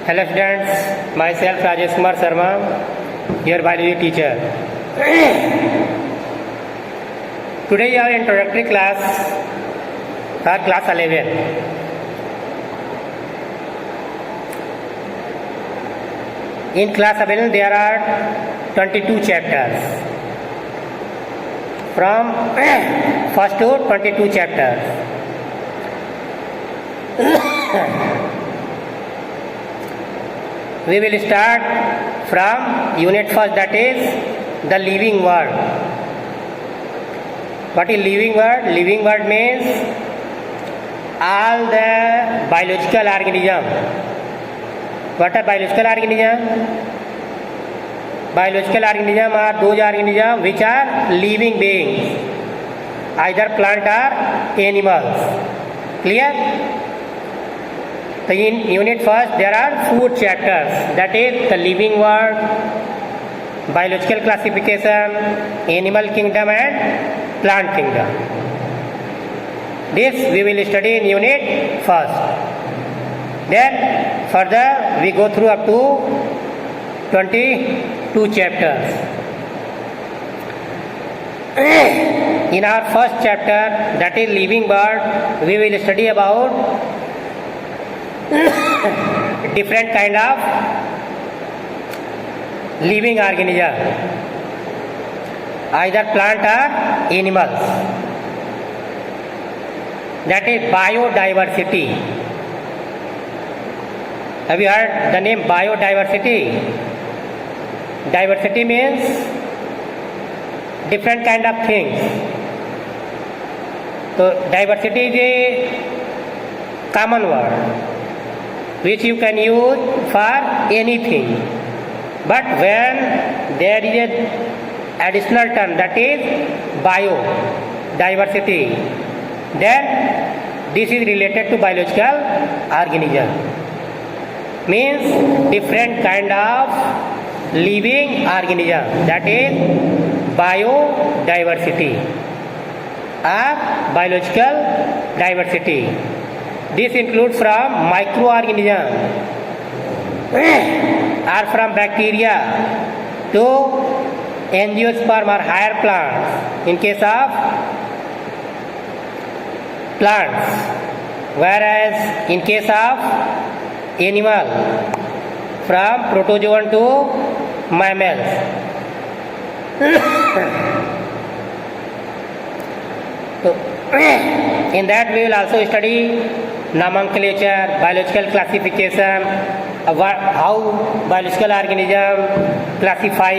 Hello students, myself Rajesh Kumar Sharma, your biology teacher. Today our introductory class, our class 11. In class 11 there are 22 chapters. From first to 22 chapters. We will start from unit first, that is the living world. What is living world? Living world means all the biological organism. What are biological organism? Biological organism are those organisms which are living beings, either plant or animals. Clear? So in unit first there are 4 chapters, that is the living world, biological classification, animal kingdom and plant kingdom. This we will study in unit first. Then further we go through up to 22 chapters. In our first chapter, that is living world, we will study about different kind of living organism, either plant or animals. That is biodiversity. Have you heard the name biodiversity? Diversity means different kind of things. So diversity is a common word which you can use for anything, but when there is an additional term, that is biodiversity, then this is related to biological organism, means different kind of living organism, that is biodiversity or biological diversity. This includes from microorganisms or from bacteria to angiosperm or higher plants in case of plants, whereas in case of animal from protozoan to mammals. So, in that we will also study nomenclature, biological classification, how biological organism classify,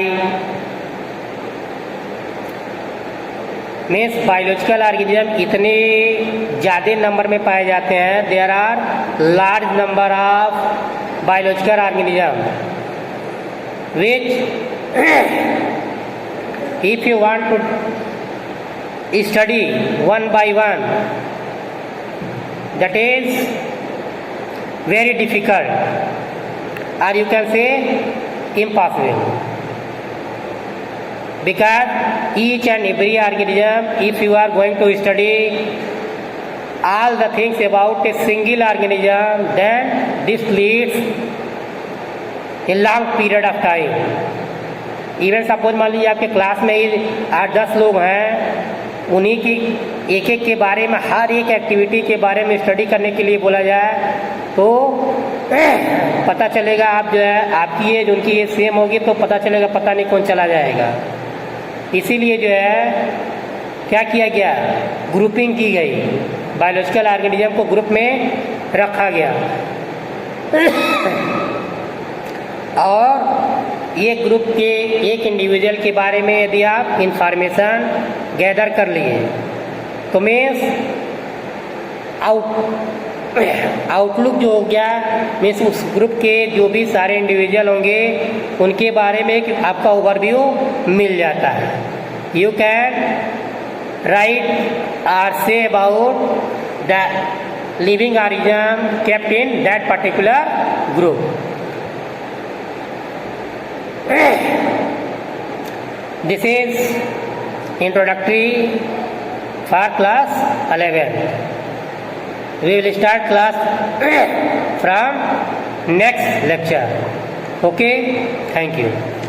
means biological organism इतने ज़्यादा number में पाए जाते हैं. There are large number of biological organism which if you want to study one by one, that is very difficult, or you can say impossible, because each and every organism, if you are going to study all the things about a single organism, then this leads a long period of time. Even suppose मान लीजिए आपके class में ही 8-10 लोग हैं, उन्हीं की एक एक के बारे में, हर एक एक्टिविटी के बारे में स्टडी करने के लिए बोला जाए तो पता चलेगा, आप जो है आपकी एज उनकी एज सेम होगी तो पता चलेगा पता नहीं कौन चला जाएगा. इसीलिए जो है क्या किया गया, ग्रुपिंग की गई, बायोलॉजिकल ऑर्गेनिज्म को ग्रुप में रखा गया. और ये ग्रुप के एक इंडिविजुअल के बारे में यदि आप इंफॉर्मेशन गैदर कर लिए तो मीन्स आउटलुक जो हो गया, मीन्स उस ग्रुप के जो भी सारे इंडिविजुअल होंगे उनके बारे में एक आपका ओवरव्यू मिल जाता है. यू कैन राइट और say about the living organism kept in that particular group. This is introductory for class 11. We will start class from next lecture. Okay, thank you.